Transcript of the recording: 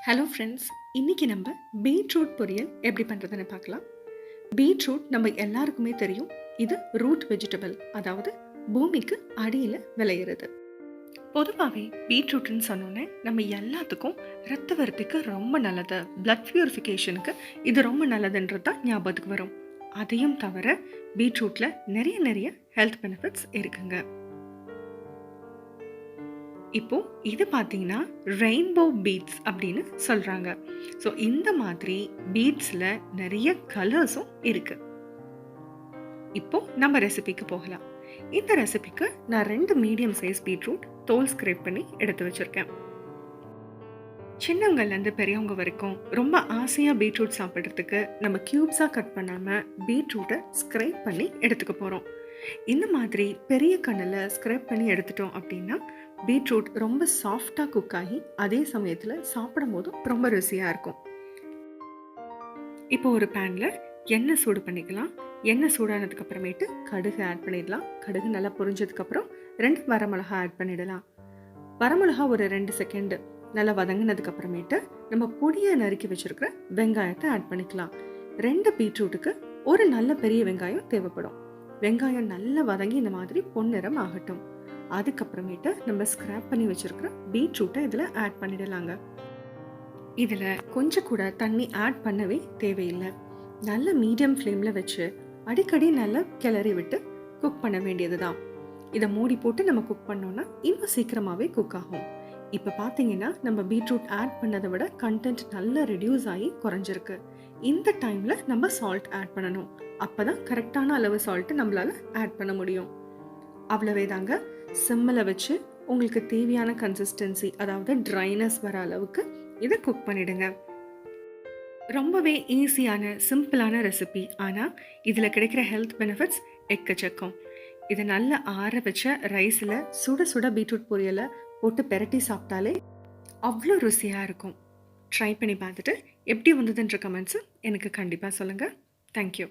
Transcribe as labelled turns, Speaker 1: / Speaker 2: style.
Speaker 1: Hello friends, இன்றைக்கி நம்ம beetroot பொரியல் எப்படி பண்ணுறதுன்னு பார்க்கலாம். பீட்ரூட் நம்ம எல்லாருக்குமே தெரியும். இது ரூட் வெஜிடபிள், அதாவது பூமிக்கு அடியில் விளையிறது. பொதுவாகவே பீட்ரூட்னு சொன்னோன்னே நம்ம எல்லாத்துக்கும் ரத்த வர்த்திக்கு ரொம்ப நல்லது, பிளட் பியூரிஃபிகேஷனுக்கு இது ரொம்ப நல்லதுன்றது தான் ஞாபகத்துக்கு வரும். அதையும் தவிர பீட்ரூட்டில் நிறைய ஹெல்த் பெனிஃபிட்ஸ் இருக்குங்க. இப்போ இது பார்த்தீங்கன்னா ரெயின்போ பீட்ஸ் அப்படின்னு சொல்கிறாங்க. ஸோ இந்த மாதிரி பீட்ஸில் நிறைய கலர்ஸும் இருக்கு. இப்போ நம்ம ரெசிபிக்கு போகலாம். இந்த ரெசிபிக்கு நான் 2 மீடியம் சைஸ் பீட்ரூட் தோல் ஸ்க்ரேப் பண்ணி எடுத்து வச்சிருக்கேன். சின்னவங்கலேருந்து பெரியவங்க வரைக்கும் ரொம்ப ஆசையாக பீட்ரூட் சாப்பிட்றதுக்கு நம்ம க்யூப்ஸாக கட் பண்ணாமல் பீட்ரூட்டை ஸ்க்ரேப் பண்ணி எடுத்துக்க போகிறோம். இந்த மாதிரி பெரிய கண்ணில் ஸ்க்ரேப் பண்ணி எடுத்துட்டோம் அப்படின்னா பீட்ரூட் ரொம்ப சாஃப்டாக குக் ஆகி அதே சமயத்தில் சாப்பிடும் போதும் ரொம்ப ருசியாக இருக்கும். இப்போ ஒரு பேனில் எண்ணெய் சூடு பண்ணிக்கலாம். எண்ணெய் சூடானதுக்கு அப்புறமேட்டு கடுகு ஆட் பண்ணிடலாம். கடுகு நல்லா பொரிஞ்சதுக்கப்புறம் 2 வரமிளகா ஆட் பண்ணிடலாம். வரமிளகா ஒரு 2 செகண்ட் நல்லா வதங்கினதுக்கு அப்புறமேட்டு நம்ம பொடியை நறுக்கி வச்சிருக்கிற வெங்காயத்தை ஆட் பண்ணிக்கலாம். 2 பீட்ரூட்டுக்கு ஒரு நல்ல பெரிய வெங்காயம் தேவைப்படும். வெங்காயம் நல்லா வதங்கி இந்த மாதிரி பொன்னிறம் ஆகட்டும். அதுக்கப்புறமேட்டு நம்ம ஸ்க்ராப் பண்ணி வச்சிருக்கிற பீட்ரூட்டை இதில் ஆட் பண்ணிடலாங்க. இதில் கொஞ்சம் கூட தண்ணி ஆட் பண்ணவே தேவையில்லை. நல்ல மீடியம் ஃப்ளேமில் வச்சு அடிக்கடி நல்லா கிளறி விட்டு குக் பண்ண வேண்டியது தான். இதை மூடி போட்டு நம்ம குக் பண்ணோன்னா இன்னும் சீக்கிரமாகவே குக் ஆகும். இப்போ பார்த்தீங்கன்னா நம்ம பீட்ரூட் ஆட் பண்ணதை விட கண்டென்ட் நல்லா ரெடியூஸ் ஆகி குறைஞ்சிருக்கு. இந்த டைமில் நம்ம சால்ட் ஆட் பண்ணணும். அப்போ தான் கரெக்டான அளவு சால்ட்டு நம்மளால் ஆட் பண்ண முடியும். அவ்வளவே தாங்க. சிம்மில் வச்சு உங்களுக்கு தேவையான கன்சிஸ்டன்சி, அதாவது ட்ரைனஸ் வர அளவுக்கு இதை குக் பண்ணிடுங்க. ரொம்பவே ஈஸியான சிம்பிளான ரெசிபி, ஆனால் இதில் கிடைக்கிற ஹெல்த் பெனிஃபிட்ஸ் எக்கச்சக்கம். இதை நல்லா ஆற வச்ச ரைஸில் சுட சுட பீட்ரூட் பொரியலை போட்டு பெரட்டி சாப்பிட்டாலே அவ்வளோ ருசியாக இருக்கும். ட்ரை பண்ணி பார்த்துட்டு எப்படி வந்ததுன்ற கமெண்ட்ஸு எனக்கு கண்டிப்பாக சொல்லுங்கள். தேங்க்யூ.